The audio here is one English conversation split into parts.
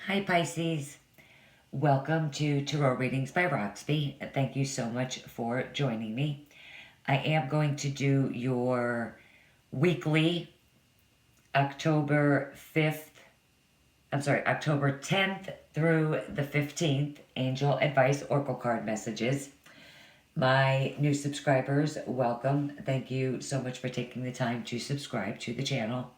Hi Pisces, welcome to Tarot Readings by Roxby. Thank you so much for joining me. I am going to do your weekly October 10th through the 15th Angel Advice Oracle card messages. My new subscribers, welcome. Thank you so much for taking the time to subscribe to the channel.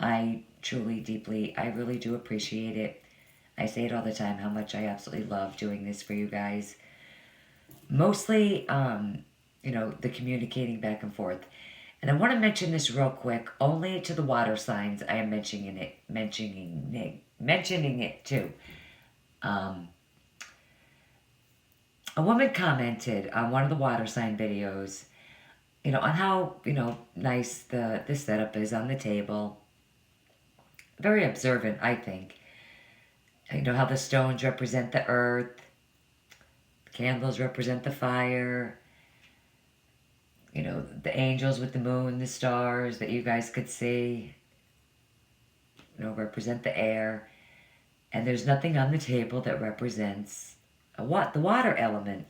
I really do appreciate it. I say it all the time how much I absolutely love doing this for you guys. Mostly, the communicating back and forth. And I want to mention this real quick, only to the water signs. I am mentioning it too. A woman commented on one of the water sign videos, on how, nice the setup is on the table. Very observant, I think. How the stones represent the earth, the candles represent the fire, the angels with the moon, the stars that you guys could see, represent the air. And there's nothing on the table that represents the water element.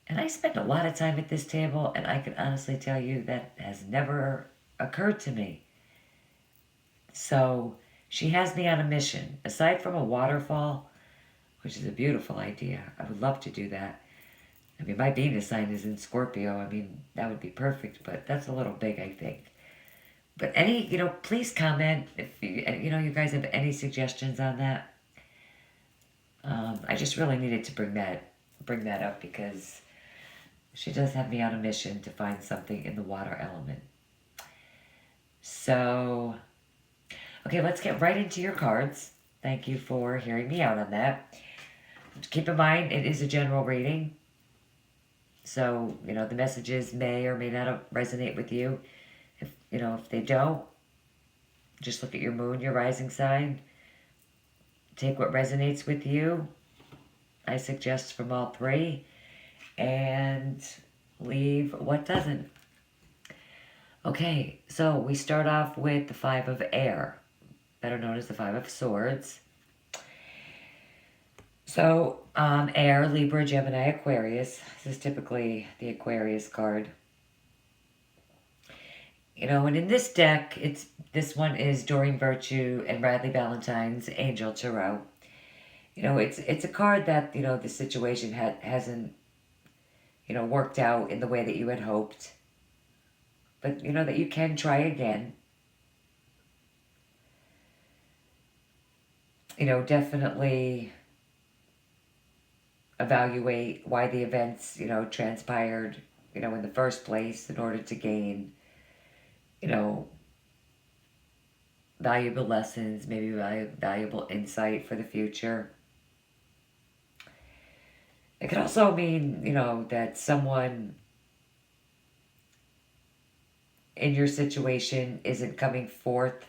And I spend a lot of time at this table, and I can honestly tell you that has never occurred to me. So she has me on a mission. Aside from a waterfall, which is a beautiful idea, I would love to do that. I mean, my Venus sign is in Scorpio. I mean, that would be perfect, but that's a little big, I think. But please comment if you guys have any suggestions on that. I just really needed to bring that up because she does have me on a mission to find something in the water element. So, okay, let's get right into your cards. Thank you for hearing me out on that. Keep in mind, it is a general reading. So, the messages may or may not resonate with you. If they don't, just look at your moon, your rising sign. Take what resonates with you. I suggest from all three. And leave what doesn't. Okay, so we start off with the Five of Air, better known as the Five of Swords. So, Air, Libra, Gemini, Aquarius. This is typically the Aquarius card. And in this deck, this one is Doreen Virtue and Radley Valentine's Angel Tarot. It's a card that, the situation hasn't, worked out in the way that you had hoped. But, that you can try again. Definitely evaluate why the events, transpired, in the first place in order to gain, valuable lessons, maybe valuable insight for the future. It could also mean, that someone in your situation isn't coming forth,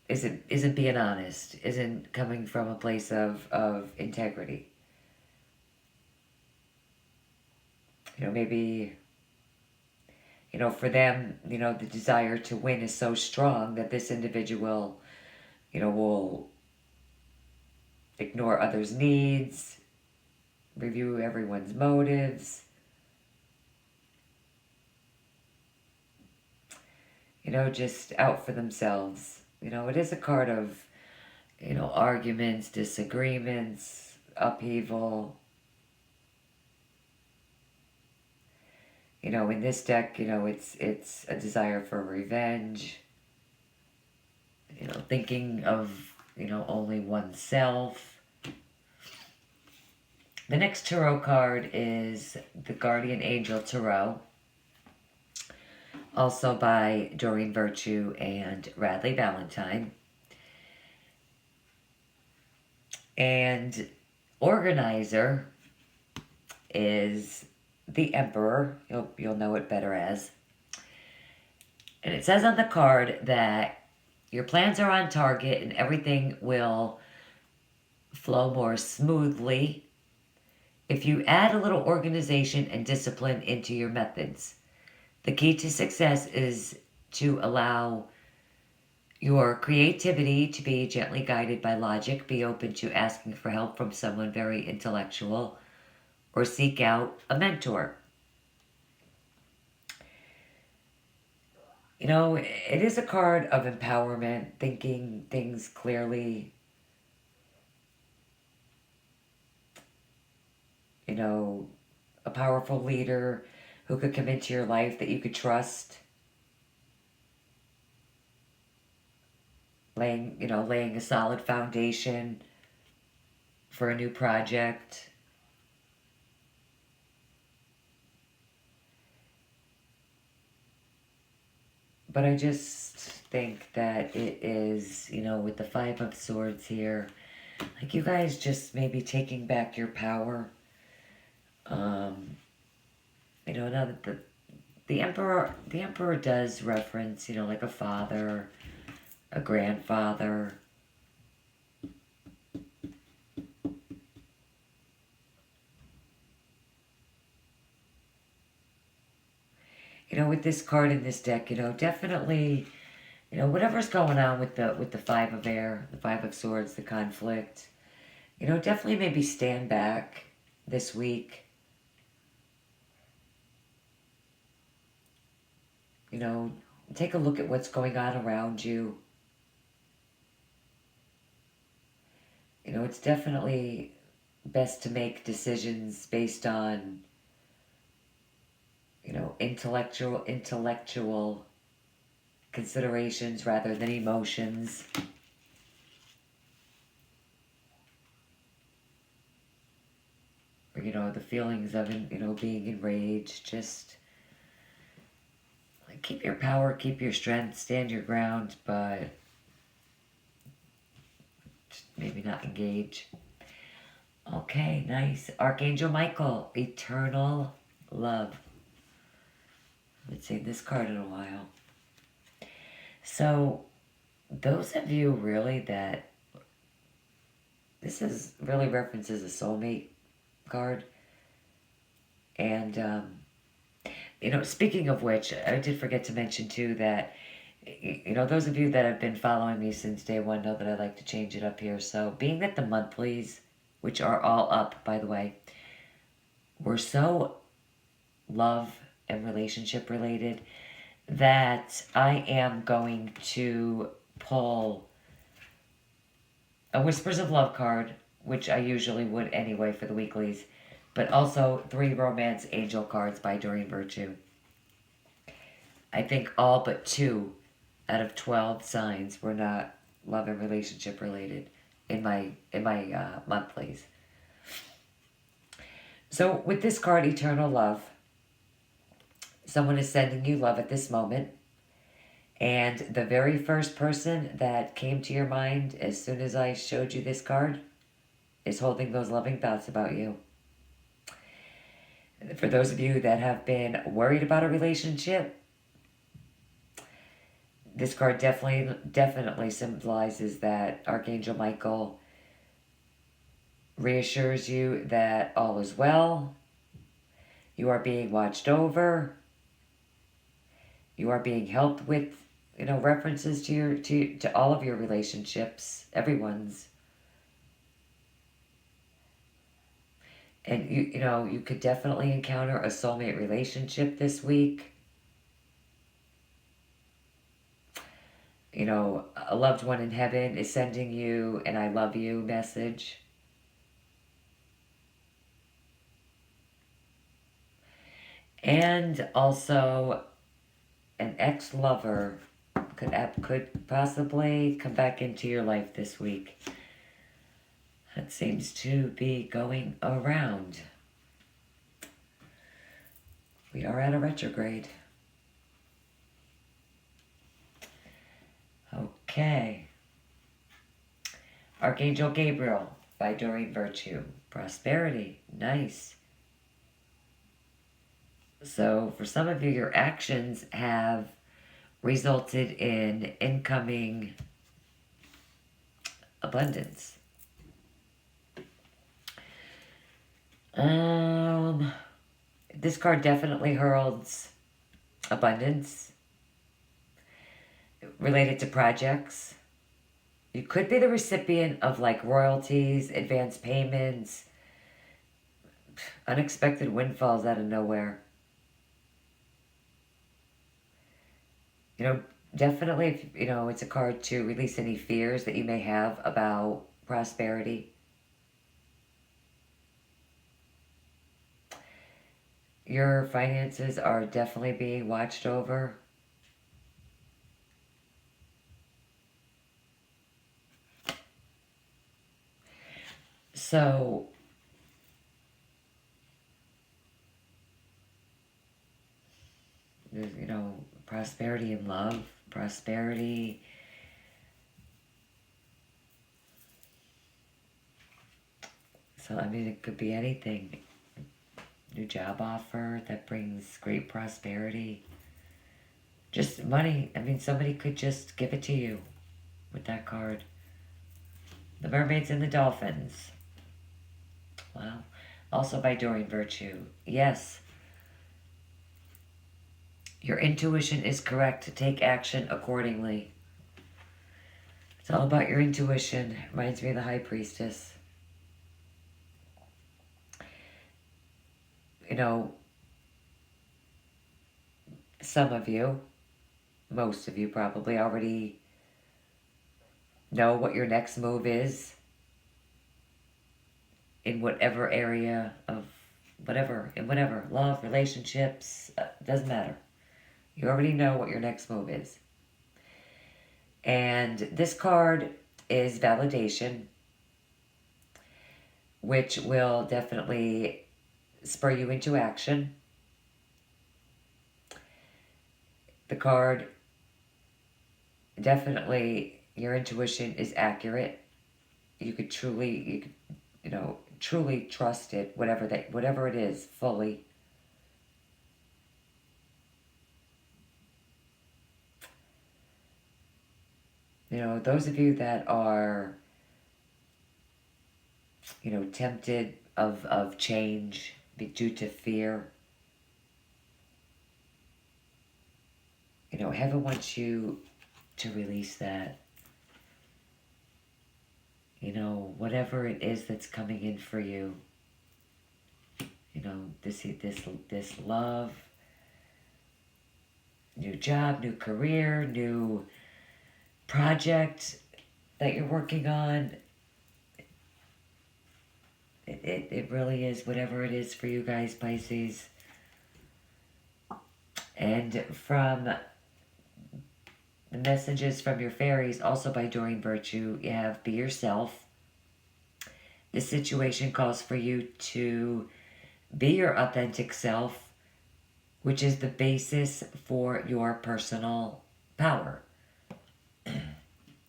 isn't being honest, isn't coming from a place of integrity. Maybe, for them, the desire to win is so strong that this individual, will ignore others' needs, review everyone's motives, just out for themselves. It is a card of, arguments, disagreements, upheaval. In this deck, it's a desire for revenge, thinking of, only oneself. The next tarot card is the Guardian Angel Tarot, also by Doreen Virtue and Radley Valentine. And Organizer is the Emperor. You'll know it better as. And it says on the card that your plans are on target and everything will flow more smoothly if you add a little organization and discipline into your methods. The key to success is to allow your creativity to be gently guided by logic. Be open to asking for help from someone very intellectual, or seek out a mentor. You know, it is a card of empowerment, thinking things clearly, you know, a powerful leader who could come into your life that you could trust, laying a solid foundation for a new project. But I just think that it is, with the Five of Swords here, like you guys just maybe taking back your power. Now that the emperor does reference, like a father, a grandfather. With this card in this deck, definitely, whatever's going on with the Five of Air, the Five of Swords, the conflict, definitely maybe stand back this week. Take a look at what's going on around you. It's definitely best to make decisions based on, intellectual considerations rather than emotions. Or, the feelings of, being enraged. Just like keep your power, keep your strength, stand your ground, but maybe not engage. Okay, nice. Archangel Michael, eternal love. I haven't seen this card in a while. So, those of you really that this is really references a soulmate card. And, speaking of which, I did forget to mention too that, those of you that have been following me since day one know that I like to change it up here. So, being that the monthlies, which are all up, by the way, were so love and relationship related, that I am going to pull a Whispers of Love card, which I usually would anyway for the weeklies, but also 3 Romance Angel cards by Doreen Virtue. I think all but 2 out of 12 signs were not love and relationship related in my monthlies. So with this card, Eternal Love, someone is sending you love at this moment. And the very first person that came to your mind as soon as I showed you this card is holding those loving thoughts about you. For those of you that have been worried about a relationship, this card definitely symbolizes that Archangel Michael reassures you that all is well. You are being watched over. You are being helped with, references to all of your relationships, everyone's. And you could definitely encounter a soulmate relationship this week. A loved one in heaven is sending you an I love you message. And also an ex-lover could possibly come back into your life this week. That seems to be going around. We are at a retrograde. Okay. Archangel Gabriel by Doreen Virtue. Prosperity. Nice. So for some of you, your actions have resulted in incoming abundance. This card definitely heralds abundance. related to projects. You could be the recipient of like royalties, advance payments, unexpected windfalls out of nowhere. You know, definitely, if, you know, it's a card to release any fears that you may have about prosperity. Your finances are definitely being watched over. So, you know, prosperity in love, prosperity. So, I mean, it could be anything. New job offer that brings great prosperity. Just money. I mean, somebody could just give it to you with that card. The mermaids and the dolphins. Wow. Also by Doreen Virtue. Yes. Your intuition is correct to take action accordingly. It's all about your intuition. Reminds me of the High Priestess. You know, some of you, most of you probably already know what your next move is in whatever area of whatever, love, relationships, doesn't matter. You already know what your next move is. And this card is validation, which will definitely spur you into action. The card, definitely, your intuition is accurate. You could truly, truly trust it, whatever it is, fully. You know, those of you that are, you know, tempted of change due to fear, you know, heaven wants you to release that. You know, whatever it is that's coming in for you, you know, this love, new job, new career, new project that you're working on. It really is whatever it is for you guys, Pisces. And from the messages from your fairies, also by Doreen Virtue, you have be yourself. This situation calls for you to be your authentic self, which is the basis for your personal power.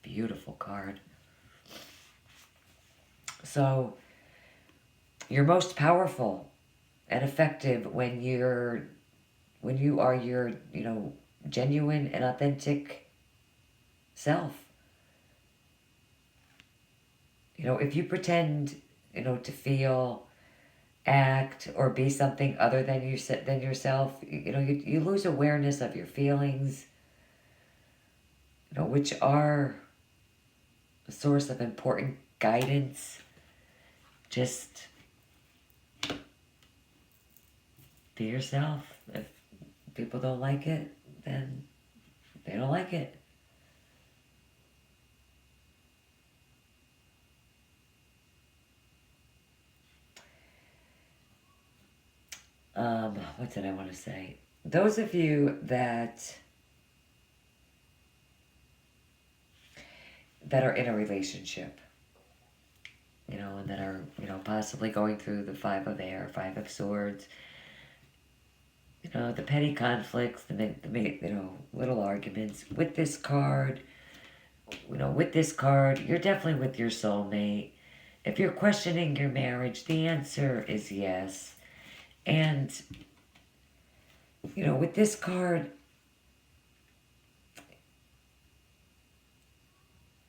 Beautiful card. So, you're most powerful and effective when you are your, you know, genuine and authentic self. You know, if you pretend, you know, to feel, act, or be something other than yourself, you know, you lose awareness of your feelings, you know, which are a source of important guidance. Just be yourself. If people don't like it, then they don't like it. What did I want to say? Those of you that are in a relationship, you know, and that are, you know, possibly going through the Five of Air, Five of Swords, you know, the petty conflicts, the you know, little arguments. With this card, you know, you're definitely with your soulmate. If you're questioning your marriage, the answer is yes. And, you know, with this card,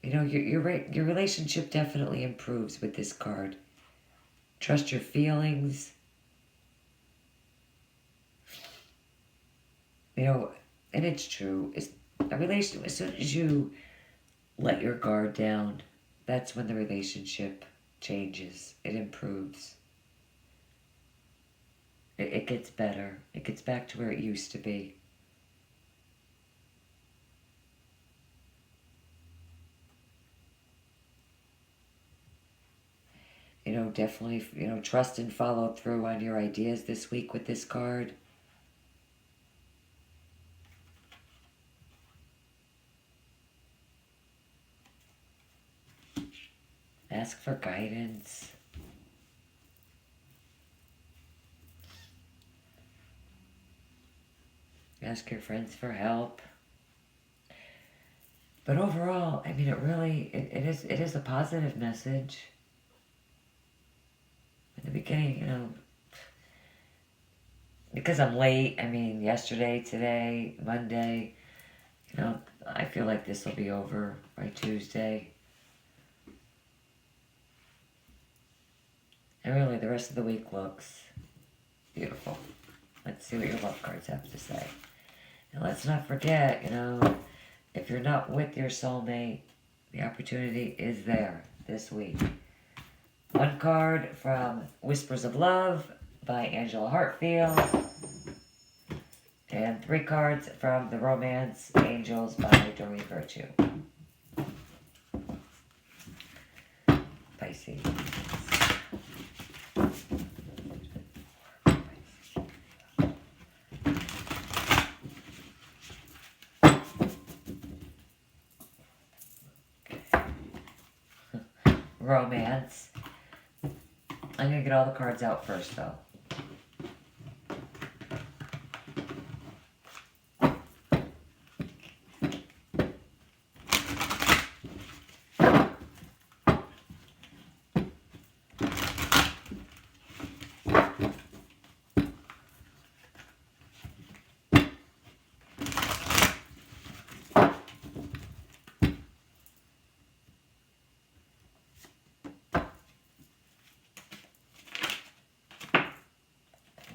you know, your relationship definitely improves with this card. Trust your feelings. You know, and it's true. a relationship, as soon as you let your guard down, that's when the relationship changes. It improves. It gets better. It gets back to where it used to be. You know, definitely, you know, trust and follow through on your ideas this week with this card. Ask for guidance. Ask your friends for help. But overall, I mean, it is a positive message. In the beginning, you know, because I'm late, I mean, yesterday, today, Monday, you know, I feel like this will be over by Tuesday. And really, the rest of the week looks beautiful. Let's see what your love cards have to say. And let's not forget, you know, if you're not with your soulmate, the opportunity is there this week. One card from Whispers of Love by Angela Hartfield. And 3 cards from The Romance Angels by Doreen Virtue. Pisces. Romance. I'm going to get all the cards out first, though.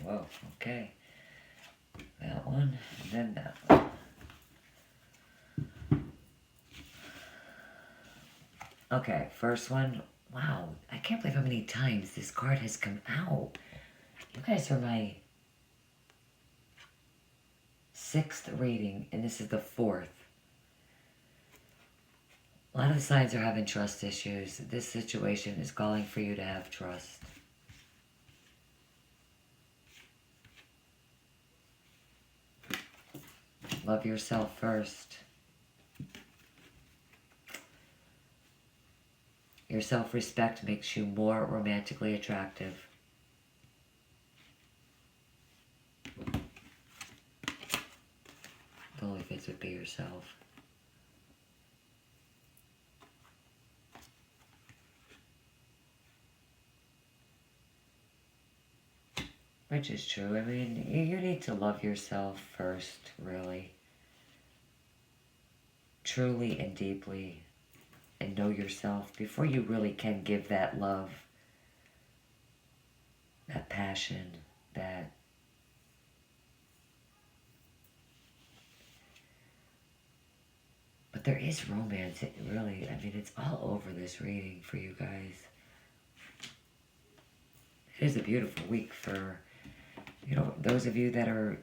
Whoa, okay. That one, and then that one. Okay, first one. Wow, I can't believe how many times this card has come out. You guys are my 6th reading, and this is the 4th. A lot of the signs are having trust issues. This situation is calling for you to have trust. Love yourself first. Your self-respect makes you more romantically attractive. The only fits would be yourself. Which is true. I mean, you need to love yourself first, really. Truly and deeply. And know yourself before you really can give that love, that passion, that but there is romance. It really, I mean, it's all over this reading for you guys. It is a beautiful week for, you know, those of you that are,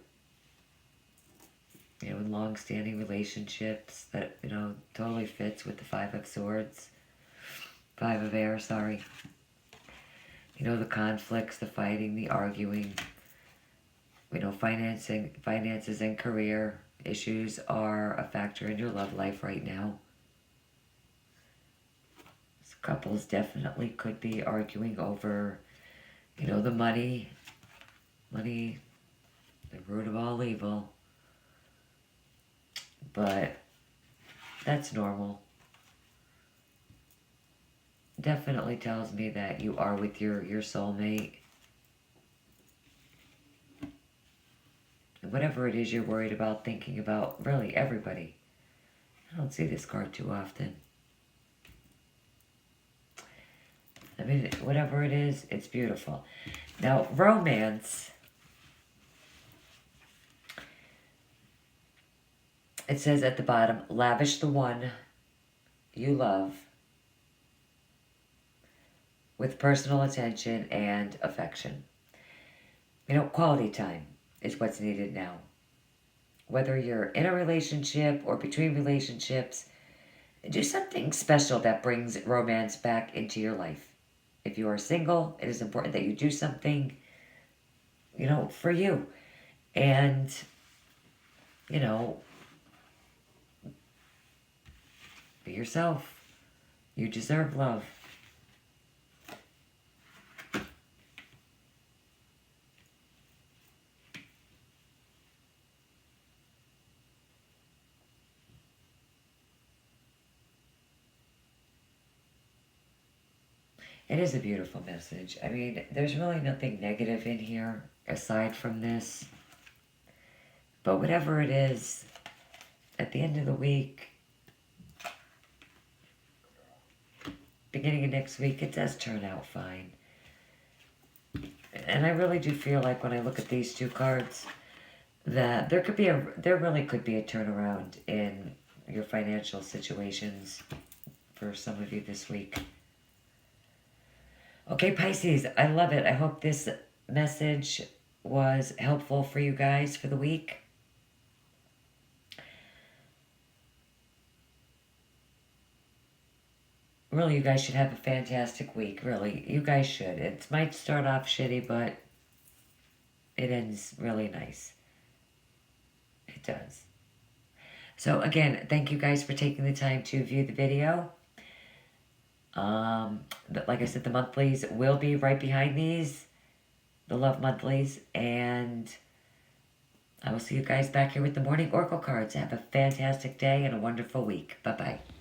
you know, in long-standing relationships that, you know, totally fits with the 5 of Swords. 5 of Air, sorry. You know, the conflicts, the fighting, the arguing. You know, finances and career issues are a factor in your love life right now. So couples definitely could be arguing over, you know, the money. Money, the root of all evil. But that's normal. Definitely tells me that you are with your soulmate. And whatever it is you're worried about, thinking about, really everybody. I don't see this card too often. I mean, whatever it is, it's beautiful. Now, romance It says at the bottom, lavish the one you love with personal attention and affection. You know, quality time is what's needed now. Whether you're in a relationship or between relationships, do something special that brings romance back into your life. If you are single, it is important that you do something, you know, for you. And, you know, be yourself. You deserve love. It is a beautiful message. I mean, there's really nothing negative in here aside from this. But whatever it is, at the end of the week, beginning of next week, it does turn out fine. And I really do feel like when I look at these two cards, that there really could be a turnaround in your financial situations for some of you this week. Okay, Pisces, I love it. I hope this message was helpful for you guys for the week. Really, you guys should have a fantastic week. Really, you guys should. It might start off shitty, but it ends really nice. It does. So again, thank you guys for taking the time to view the video. Like I said, the monthlies will be right behind these, the love monthlies, and I will see you guys back here with the morning oracle cards. Have a fantastic day and a wonderful week. Bye-bye.